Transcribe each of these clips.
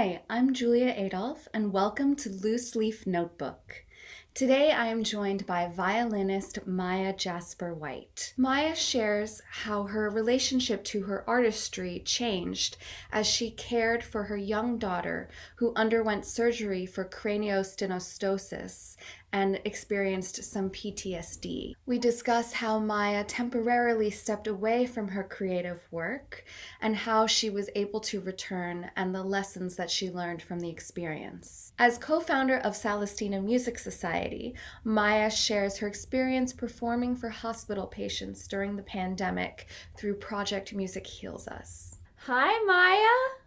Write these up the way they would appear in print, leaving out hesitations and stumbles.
Hi, I'm Julia Adolphe, and welcome to LooseLeaf Notebook. Today I am joined by violinist Maia Jasper White. Maia shares how her relationship to her artistry changed as she cared for her young daughter who underwent surgery for craniosynostosis and experienced some PTSD. We discuss how Maia temporarily stepped away from her creative work and how she was able to return and the lessons that she learned from the experience. As co-founder of Salastina Music Society, Maia shares her experience performing for hospital patients during the pandemic through Project Music Heals Us. Hi, Maia.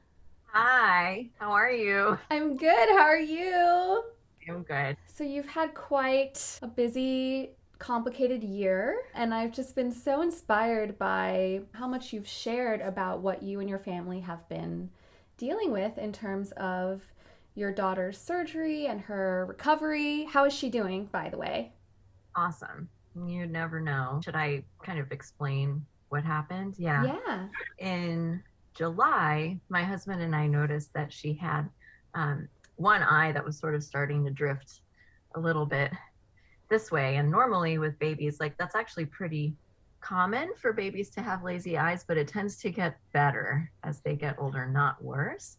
Hi, how are you? I'm good. How are you? I'm good. So you've had quite a busy, complicated year, and I've just been so inspired by how much you've shared about what you and your family have been dealing with in terms of your daughter's surgery and her recovery. How is she doing, by the way? Awesome. You never know. Should I kind of explain what happened? Yeah. Yeah. In July, my husband and I noticed that she had one eye that was sort of starting to drift a little bit this way. And normally with babies, like that's actually pretty common for babies to have lazy eyes, but it tends to get better as they get older, not worse.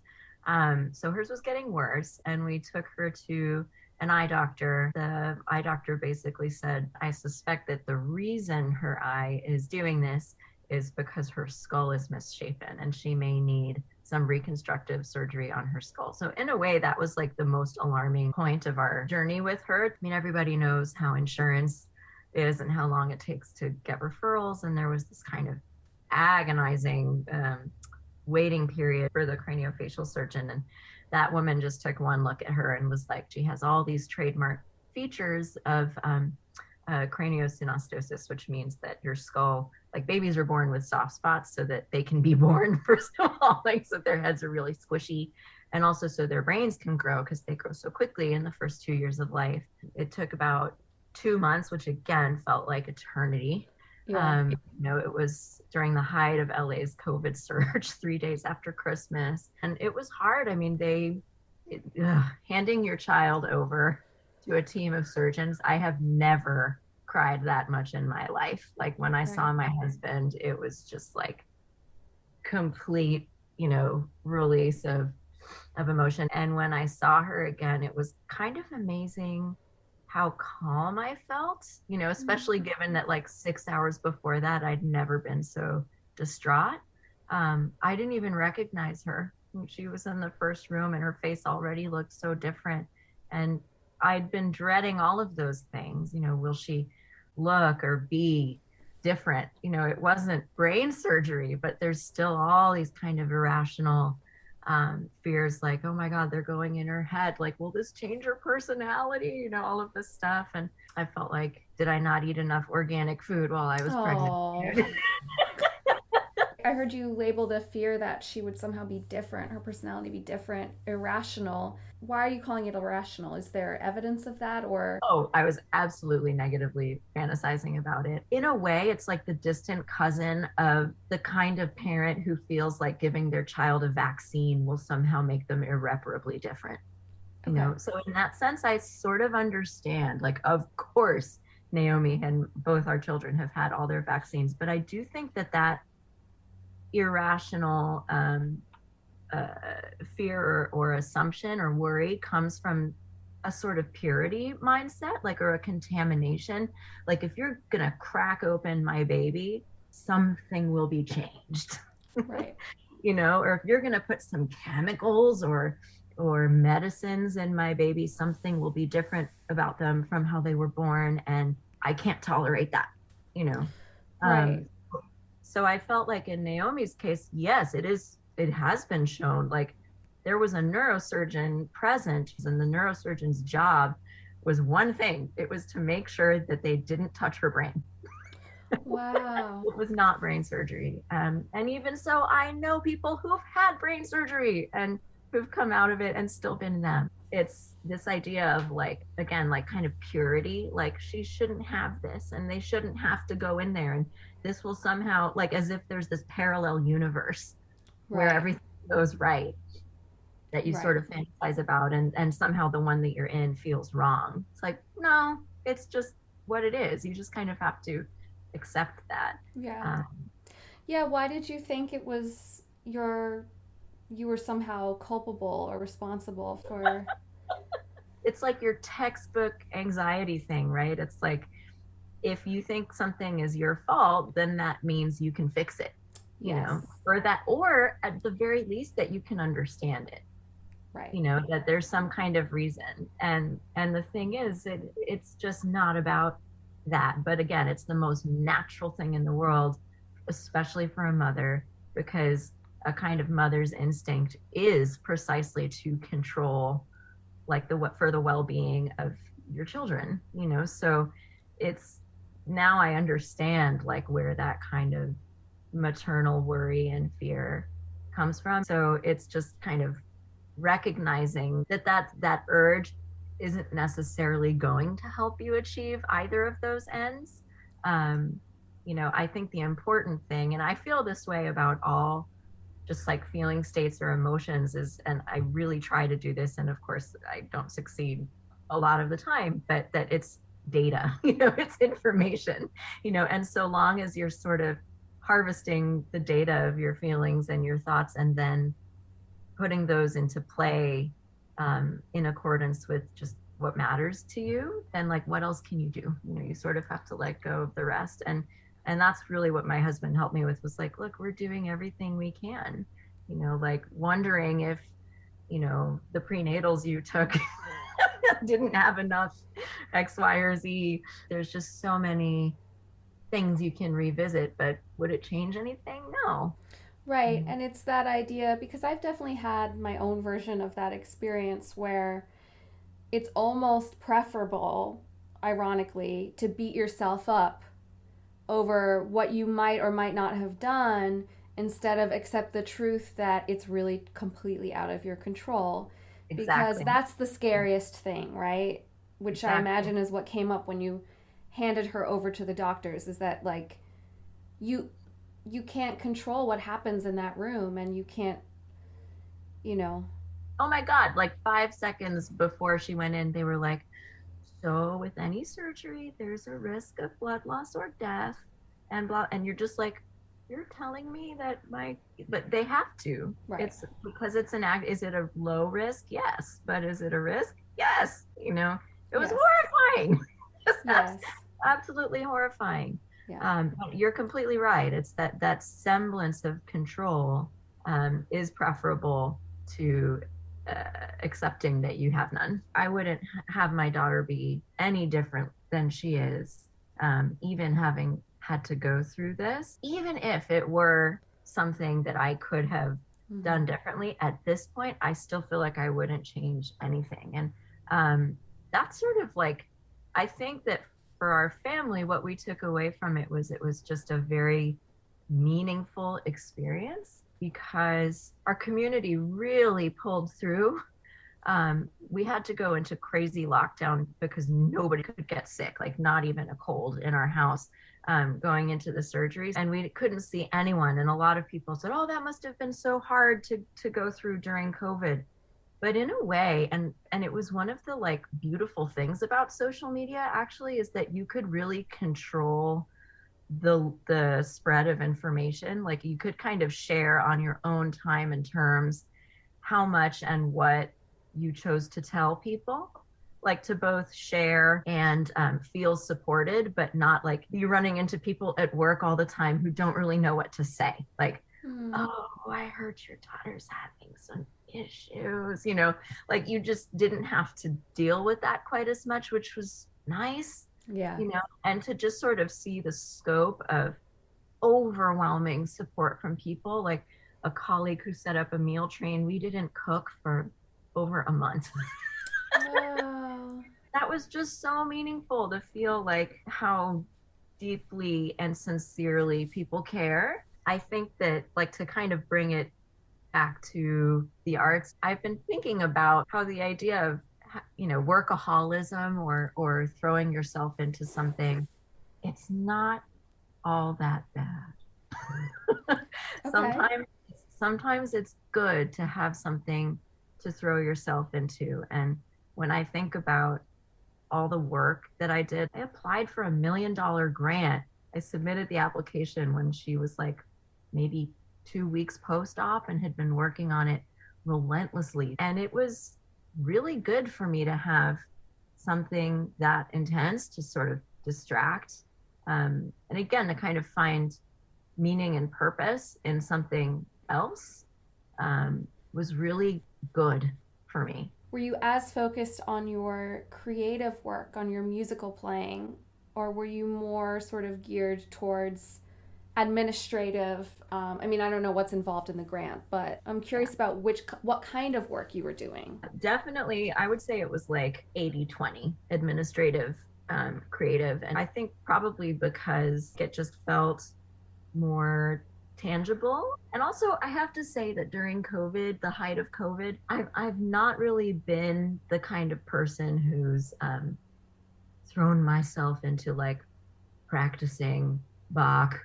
So hers was getting worse, and we took her to an eye doctor. The eye doctor basically said, I suspect that the reason her eye is doing this is because her skull is misshapen and she may need some reconstructive surgery on her skull. So in a way, that was like the most alarming point of our journey with her. I mean, everybody knows how insurance is and how long it takes to get referrals. And there was this kind of agonizing waiting period for the craniofacial surgeon. And that woman just took one look at her and was like, she has all these trademark features of craniosynostosis, which means that your skull, like babies are born with soft spots so that they can be born, first of all, like so their heads are really squishy, and also so their brains can grow because they grow so quickly in the first 2 years of life. It took about 2 months, which again felt like eternity. Yeah. It was during the height of LA's COVID surge, 3 days after Christmas, and it was hard. I mean, handing your child over to a team of surgeons, I have never cried that much in my life. Like when I saw Right. my husband, it was just like complete, release of emotion. And when I saw her again, it was kind of amazing how calm I felt, especially given that like 6 hours before that, I'd never been so distraught. I didn't even recognize her. She was in the first room and her face already looked so different. And I'd been dreading all of those things. Will she look or be different? It wasn't brain surgery, but there's still all these kind of irrational fears like, oh my God, they're going in her head. Like, will this change her personality? All of this stuff. And I felt like, did I not eat enough organic food while I was pregnant? Oh. I heard you label the fear that she would somehow be different, her personality be different, irrational. Why are you calling it irrational? Is there evidence of that or? Oh, I was absolutely negatively fantasizing about it. In a way, it's like the distant cousin of the kind of parent who feels like giving their child a vaccine will somehow make them irreparably different. Okay. So in that sense, I sort of understand. Like, of course, Naomi and both our children have had all their vaccines, but I do think that irrational uh, fear or assumption or worry comes from a sort of purity mindset, like, or a contamination. Like, if you're gonna crack open my baby, something will be changed. Right. Or if you're gonna put some chemicals or medicines in my baby, something will be different about them from how they were born, and I can't tolerate that. You know, Right. um, so I felt like in Naomi's case, yes, it has been shown. Like, there was a neurosurgeon present, and the neurosurgeon's job was one thing. It was to make sure that they didn't touch her brain. Wow. It was not brain surgery. And even so, I know people who've had brain surgery and who've come out of it and still been them. It's this idea of, like, again, like kind of purity, like she shouldn't have this and they shouldn't have to go in there. And this will somehow, like, as if there's this parallel universe where Right. everything goes right. that you sort Right. of fantasize about, and somehow the one that you're in feels wrong. It's like, no, it's just what it is. You just kind of have to accept that. Yeah. um, Yeah, why did you think it was you were somehow culpable or responsible for? it's like your textbook anxiety thing, right? It's like, if you think something is your fault, then that means you can fix it, Yes. or that, or at the very least that you can understand it, Right. that there's some kind of reason. And the thing is, it's just not about that. But again, it's the most natural thing in the world, especially for a mother, because a kind of mother's instinct is precisely to control, like, for the well-being of your children. So it's, now I understand, like, where that kind of maternal worry and fear comes from. So it's just kind of recognizing that urge isn't necessarily going to help you achieve either of those ends. I think the important thing, and I feel this way about all just like feeling states or emotions, is, and I really try to do this, and of course I don't succeed a lot of the time, but that it's data, it's information, and so long as you're sort of harvesting the data of your feelings and your thoughts, and then putting those into play, in accordance with just what matters to you, then, like, what else can you do? You sort of have to let go of the rest. And that's really what my husband helped me with, was like, look, we're doing everything we can, like wondering if, the prenatals you took didn't have enough X, Y, or Z. There's just so many things you can revisit, but would it change anything? No. Right. And it's that idea because I've definitely had my own version of that experience where it's almost preferable, ironically, to beat yourself up over what you might or might not have done instead of accept the truth that it's really completely out of your control. Because Exactly. that's the scariest thing, right? Which I Exactly. imagine is what came up when you handed her over to the doctors, is that like you you can't control what happens in that room, and you can't, you know. Oh my God, like 5 seconds before she went in, they were like, so with any surgery, there's a risk of blood loss or death, and blah. And you're just like, you're telling me that but they have to. Right. It's because it's an act. Is it a low risk? Yes. But is it a risk? Yes. It was Yes. horrifying. Yes. Absolutely horrifying. Yeah. You're completely right. It's that semblance of control, is preferable to accepting that you have none. I wouldn't have my daughter be any different than she is, even having had to go through this. Even if it were something that I could have Mm-hmm. done differently at this point, I still feel like I wouldn't change anything. And that's sort of like, I think that for our family, what we took away from it was just a very meaningful experience, because our community really pulled through. We had to go into crazy lockdown because nobody could get sick, like not even a cold in our house, going into the surgeries, and we couldn't see anyone. And a lot of people said, oh, that must have been so hard to go through during COVID. But in a way, and it was one of the like beautiful things about social media, actually, is that you could really control the spread of information. Like, you could kind of share on your own time and terms how much and what you chose to tell people, like to both share and feel supported, but not like you running into people at work all the time who don't really know what to say, like, Mm. oh, I heard your daughter's having some issues, like you just didn't have to deal with that quite as much, which was nice. Yeah. And to just sort of see the scope of overwhelming support from people, like a colleague who set up a meal train. We didn't cook for over a month. Wow. That was just so meaningful to feel like how deeply and sincerely people care. I think that, like, to kind of bring it back to the arts, I've been thinking about how the idea of, workaholism or throwing yourself into something, it's not all that bad. Okay. sometimes sometimes it's good to have something to throw yourself into. And when I think about all the work that I did, I applied for $1 million grant. I submitted the application when she was like maybe 2 weeks post-op and had been working on it relentlessly. And it was really good for me to have something that intense to sort of distract. And again, to kind of find meaning and purpose in something else was really good for me. Were you as focused on your creative work, on your musical playing, or were you more sort of geared towards administrative? I mean, I don't know what's involved in the grant, but I'm curious about what kind of work you were doing. Definitely, I would say it was like 80-20 administrative, creative. And I think probably because it just felt more tangible. And also, I have to say that during COVID, the height of COVID, I've not really been the kind of person who's thrown myself into like practicing Bach,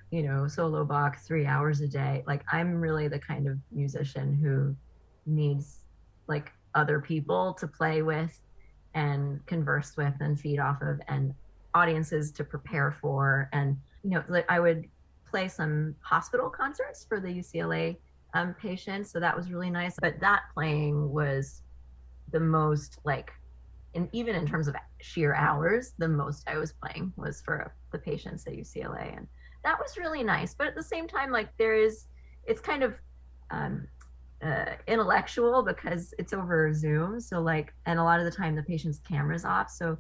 solo Bach 3 hours a day. Like, I'm really the kind of musician who needs like other people to play with and converse with and feed off of, and audiences to prepare for. And like I would play some hospital concerts for the UCLA patients, so that was really nice. But that playing was the most like, and even in terms of sheer hours, the most I was playing was for the patients at UCLA, and that was really nice. But at the same time, like it's kind of intellectual because it's over Zoom. So like, and a lot of the time the patient's camera's off, so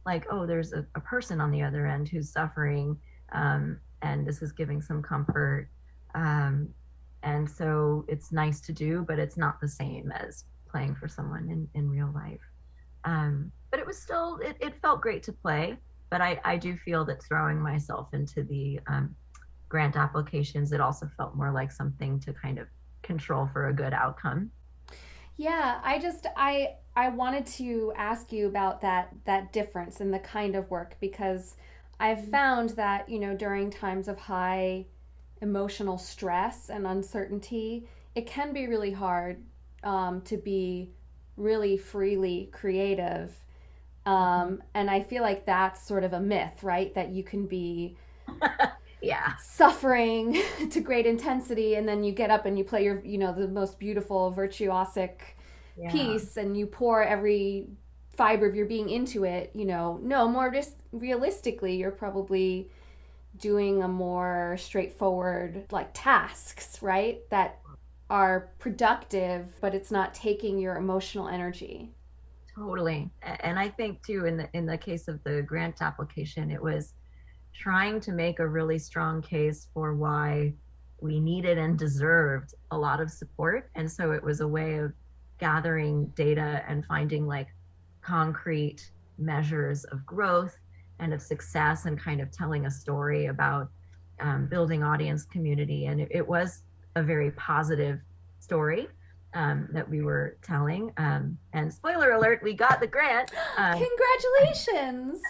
like, oh, there's a person on the other end who's suffering, and this is giving some comfort, and so it's nice to do, but it's not the same as playing for someone in real life. But it was still, it felt great to play. But I do feel that throwing myself into the grant applications, it also felt more like something to kind of control for a good outcome. Yeah, I wanted to ask you about that difference in the kind of work, because I've found that, during times of high emotional stress and uncertainty, it can be really hard to be really freely creative. And I feel like that's sort of a myth, right? That you can be Yeah. suffering to great intensity, and then you get up and you play your, the most beautiful virtuosic piece, and you pour every fiber of your being into it. No, more just realistically, you're probably doing a more straightforward like tasks, right? That are productive, but it's not taking your emotional energy. Totally. And I think too, in the case of the grant application, it was trying to make a really strong case for why we needed and deserved a lot of support. And so it was a way of gathering data and finding like concrete measures of growth and of success, and kind of telling a story about building audience community. And it was a very positive story that we were telling. And spoiler alert, we got the grant. Congratulations!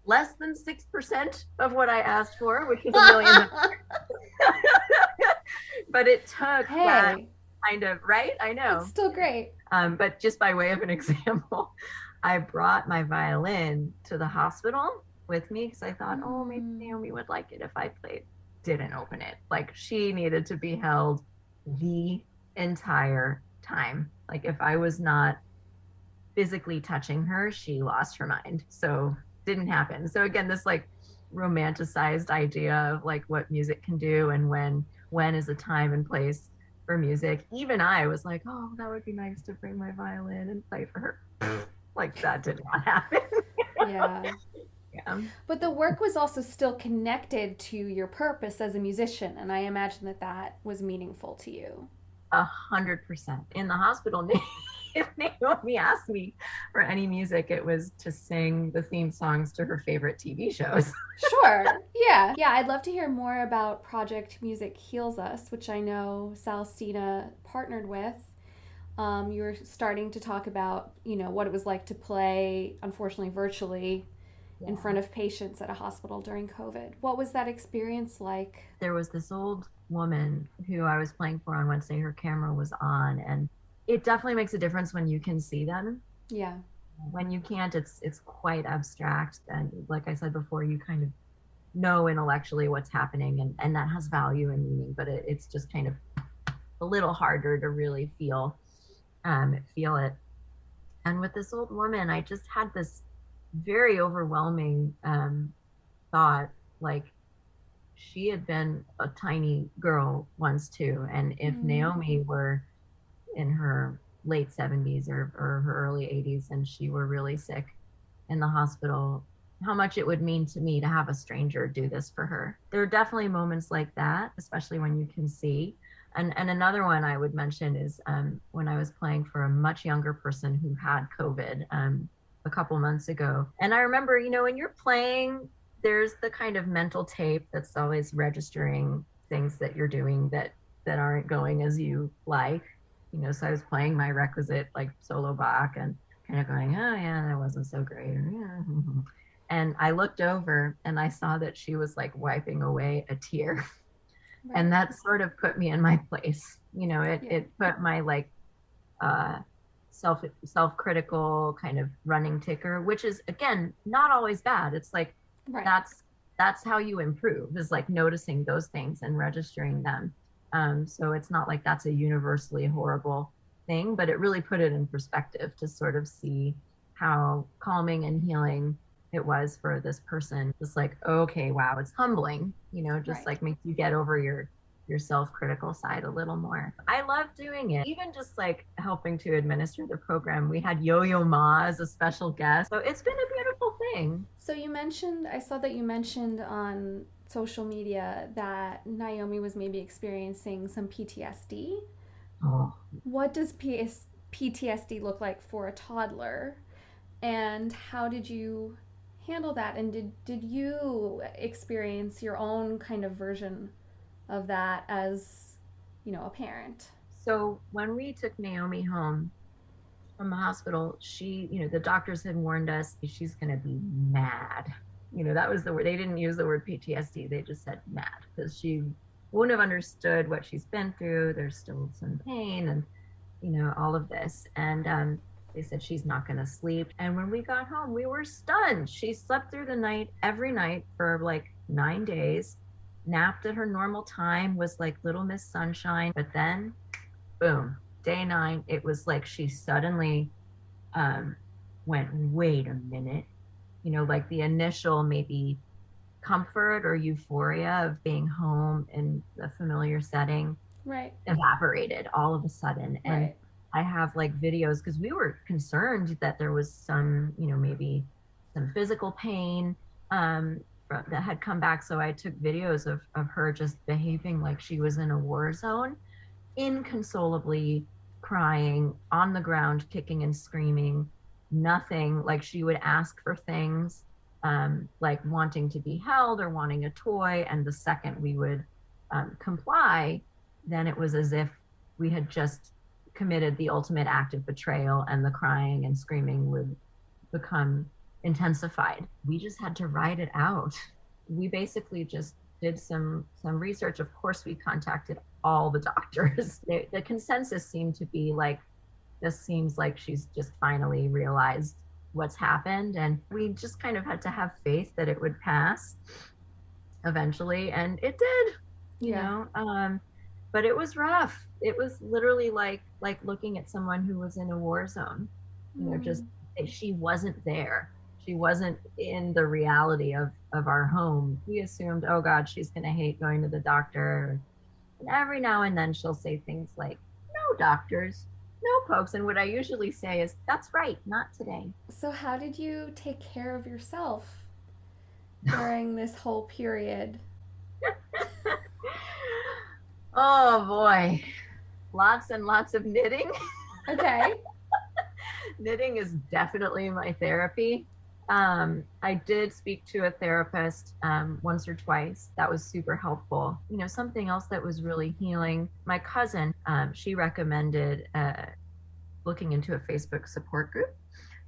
Less than 6% of what I asked for, which was $1 million. But it took that kind of, right? I know. It's still great. But just by way of an example, I brought my violin to the hospital with me because I thought, oh, maybe Naomi would like it if I played. Didn't open it. Like, she needed to be held the entire time. Like, if I was not physically touching her, she lost her mind. So didn't happen. So again, this like romanticized idea of like what music can do, and when is a time and place for music. Even I was like, oh, that would be nice to bring my violin and play for her. Like, that did not happen. Yeah. But the work was also still connected to your purpose as a musician, and I imagine that was meaningful to you. 100%. In the hospital, if Naomi asked me for any music, it was to sing the theme songs to her favorite TV shows. Sure. Yeah. Yeah, I'd love to hear more about Project Music Heals Us, which I know Salastina partnered with. You were starting to talk about, what it was like to play, unfortunately, virtually in front of patients at a hospital during COVID. What was that experience like? There was this old woman who I was playing for on Wednesday. Her camera was on, and it definitely makes a difference when you can see them. Yeah. When you can't, it's quite abstract. And like I said before, you kind of know intellectually what's happening, and that has value and meaning, but it's just kind of a little harder to really feel it. And with this old woman, I just had this very overwhelming thought, like she had been a tiny girl once too, and if Naomi were in her late 70s or her early 80s and she were really sick in the hospital, how much it would mean to me to have a stranger do this for her. There are definitely moments like that, especially when you can see. And another one I would mention is when I was playing for a much younger person who had COVID a couple months ago. And I remember, when you're playing, there's the kind of mental tape that's always registering things that you're doing that aren't going as you like. So I was playing my requisite like solo Bach and kind of going, oh yeah, that wasn't so great. And I looked over and I saw that she was like wiping away a tear. Right. And that sort of put me in my place. It put my like self-critical kind of running ticker, which is again not always bad. It's like that's how you improve, is like noticing those things and registering them. So it's not like that's a universally horrible thing, but it really put it in perspective to sort of see how calming and healing it was for this person. Just like, okay, wow, it's humbling, just like makes you get over your self-critical side a little more. I love doing it. Even just like helping to administer the program. We had Yo-Yo Ma as a special guest. So it's been a beautiful thing. So I saw that you mentioned on social media that Naomi was maybe experiencing some PTSD. Oh. What does PTSD look like for a toddler? And how did you handle that? And did you experience your own kind of version of that as, a parent? So when we took Naomi home from the hospital, she, the doctors had warned us she's going to be mad. That was the word. They didn't use the word PTSD. They just said mad, because she wouldn't have understood what she's been through. There's still some pain and, all of this. And they said she's not going to sleep. And when we got home, we were stunned. She slept through the night every night for like 9 days, napped at her normal time, was like Little Miss Sunshine. But then, boom, day 9, it was like she suddenly went, wait a minute. Like the initial maybe comfort or euphoria of being home in the familiar setting evaporated all of a sudden. And I have like videos, because we were concerned that there was some, maybe some physical pain that had come back. So I took videos of her just behaving like she was in a war zone, inconsolably crying on the ground, kicking and screaming. Nothing, like she would ask for things, like wanting to be held or wanting a toy, and the second we would comply, then it was as if we had just committed the ultimate act of betrayal, and the crying and screaming would become intensified. We just had to ride it out. We basically just did some research. Of course, we contacted all the doctors. The consensus seemed to be like, this seems like she's just finally realized what's happened. And we just kind of had to have faith that it would pass eventually. And it did, you know. But it was rough. It was literally like looking at someone who was in a war zone. Just she wasn't there. She wasn't in the reality of our home. We assumed, oh God, she's going to hate going to the doctor. And every now and then she'll say things like, no doctors, no pokes. And what I usually say is, that's right, not today. So how did you take care of yourself during this whole period? Oh boy, lots and lots of knitting. Okay. Knitting is definitely my therapy. I did speak to a therapist once or twice. That was super helpful. Something else that was really healing, my cousin, she recommended looking into a Facebook support group,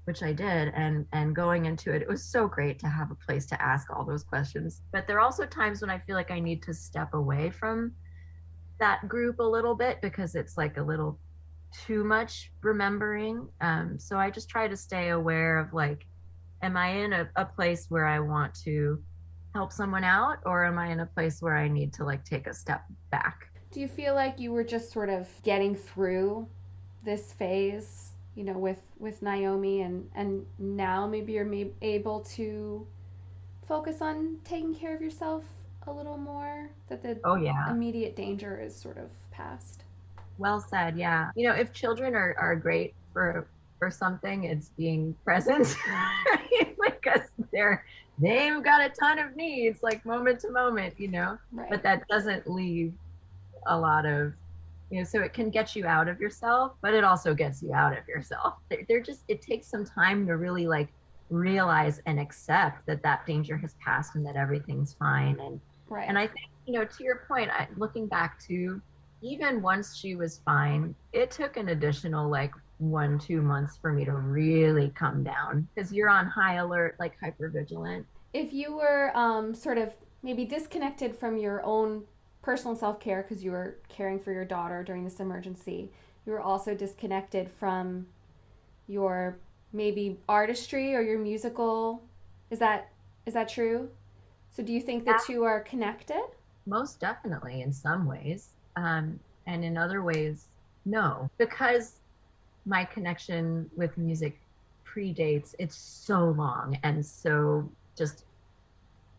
which I did, and going into it, it was so great to have a place to ask all those questions. But there are also times when I feel like I need to step away from that group a little bit, because it's like a little too much remembering. So I just try to stay aware of like, am I in a place where I want to help someone out, or am I in a place where I need to like take a step back? Do you feel like you were just sort of getting through this phase, with Naomi, and now maybe you're able to focus on taking care of yourself a little more, that the Oh yeah. immediate danger is sort of past? Well said. Yeah. If children are great for something, it's being present, right? Because they've got a ton of needs, like moment to moment. But Right. that doesn't leave a lot of, so it can get you out of yourself, but it also gets you out of yourself. They're just, it takes some time to really like realize and accept that that danger has passed and that everything's fine. And Right. I think, to your point, looking back to, even once she was fine, it took an additional like 1, 2 months for me to really come down, because you're on high alert, like hyper vigilant. If you were sort of maybe disconnected from your own personal self care because you were caring for your daughter during this emergency, you were also disconnected from your maybe artistry or your musical. Is that true? So do you think the Yeah, two are connected? most definitely in some ways. And in other ways, no, because my connection with music predates, it's so long and so just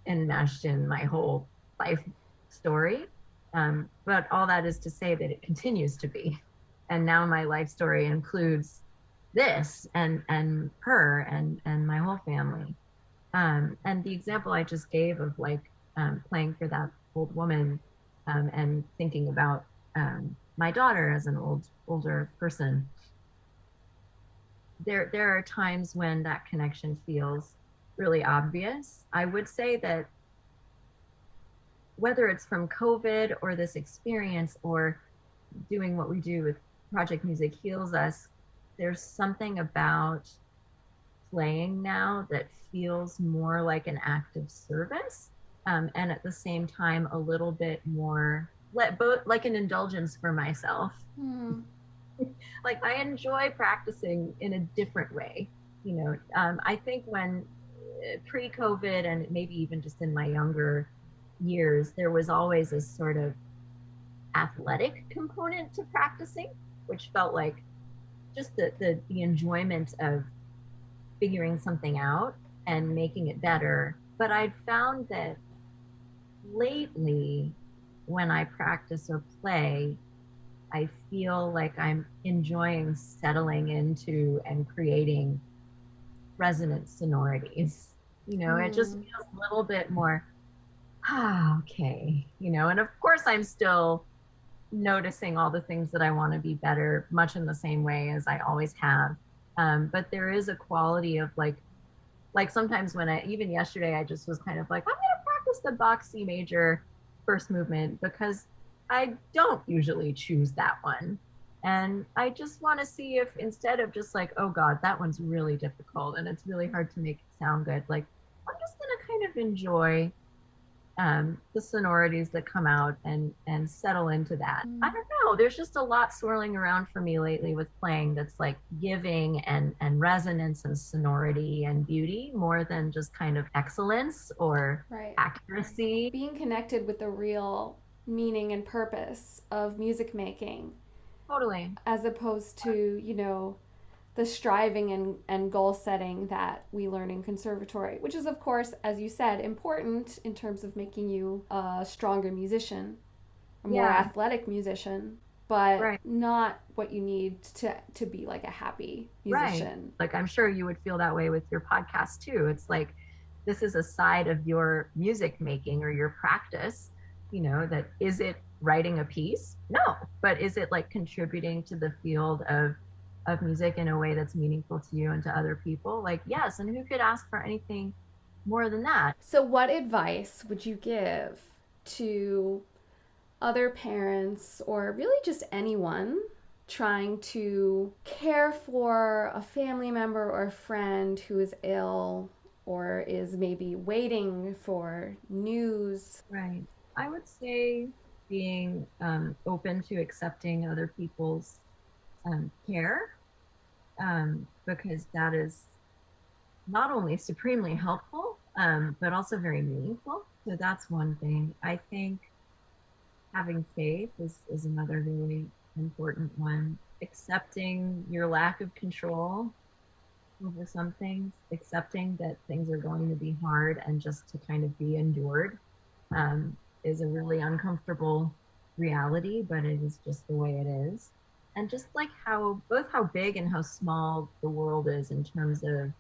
enmeshed in my whole life story. But all that is to say that it continues to be. And now my life story includes this and her and my whole family. And the example I just gave of like playing for that old woman, and thinking about my daughter as an older person, there are times when that connection feels really obvious. I would say that whether it's from COVID or this experience or doing what we do with Project Music Heals Us, there's something about playing now that feels more like an act of service, and at the same time a little bit more both like an indulgence for myself. Hmm. Like I enjoy practicing in a different way. I think when pre-COVID and maybe even just in my younger years, there was always a sort of athletic component to practicing, which felt like just the enjoyment of figuring something out and making it better. But I'd found that lately, when I practice or play, I feel like I'm enjoying settling into and creating resonant sonorities. It just Hmm. feels a little bit more, okay. And of course, I'm still noticing all the things that I want to be better, much in the same way as I always have. But there is a quality of like sometimes when even yesterday, I just was kind of like, I'm going to practice the Bach C major first movement because I don't usually choose that one. And I just want to see if instead of just like, oh God, that one's really difficult and it's really hard to make it sound good, like I'm just going to kind of enjoy the sonorities that come out and settle into that. I don't know. There's just a lot swirling around for me lately with playing that's like giving and resonance and sonority and beauty more than just kind of excellence or Right. accuracy. Being connected with the real meaning and purpose of music making, Totally. as opposed to, the striving and goal setting that we learn in conservatory, which is, of course, as you said, important in terms of making you a stronger musician, a more Yeah. athletic musician, but Right. not what you need to be like a happy Right. musician. Like I'm sure you would feel that way with your podcast too. It's like this is a side of your music making or your practice, that is it writing a piece? No. But is it like contributing to the field of music in a way that's meaningful to you and to other people? Like, yes, and who could ask for anything more than that? So, what advice would you give to other parents or really just anyone trying to care for a family member or a friend who is ill or is maybe waiting for news? Right. I would say being open to accepting other people's care, because that is not only supremely helpful, but also very meaningful. So that's one thing. I think having faith is another really important one. Accepting your lack of control over some things, accepting that things are going to be hard and just to kind of be endured, is a really uncomfortable reality, but it is just the way it is. And just like how both how big and how small the world is in terms of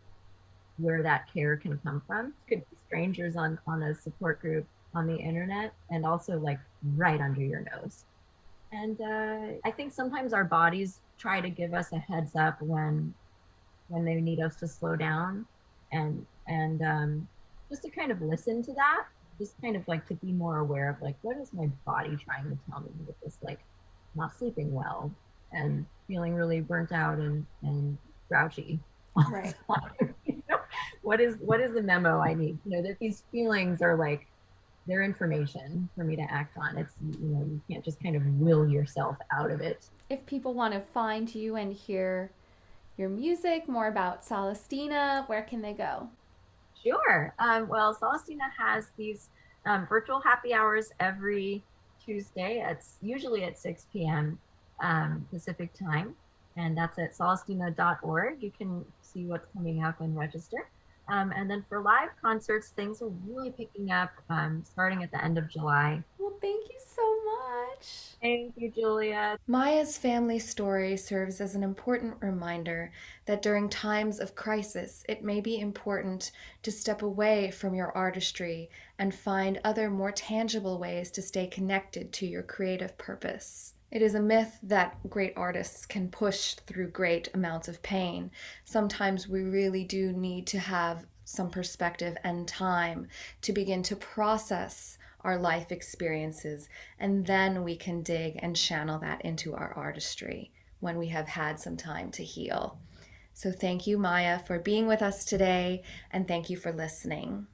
where that care can come from. It could be strangers on a support group on the internet, and also like right under your nose. And I think sometimes our bodies try to give us a heads up when they need us to slow down, and just to kind of listen to that, just kind of like to be more aware of like what is my body trying to tell me with this, like not sleeping well and feeling really burnt out and grouchy all the Right. time. What is the memo I need? That these feelings are like they're information for me to act on. It's you can't just kind of will yourself out of it. If people want to find you and hear your music, more about Salastina, where can they go? Sure. Well, Salastina has these virtual happy hours every Tuesday. It's usually at 6 p.m. Pacific time, and that's at salastina.org. You can see what's coming up and register. And then for live concerts, things are really picking up starting at the end of July. Well, thank you so much. Thank you, Julia. Maya's family story serves as an important reminder that during times of crisis, it may be important to step away from your artistry and find other more tangible ways to stay connected to your creative purpose. It is a myth that great artists can push through great amounts of pain. Sometimes we really do need to have some perspective and time to begin to process our life experiences, and then we can dig and channel that into our artistry when we have had some time to heal. So thank you, Maya, for being with us today, and thank you for listening.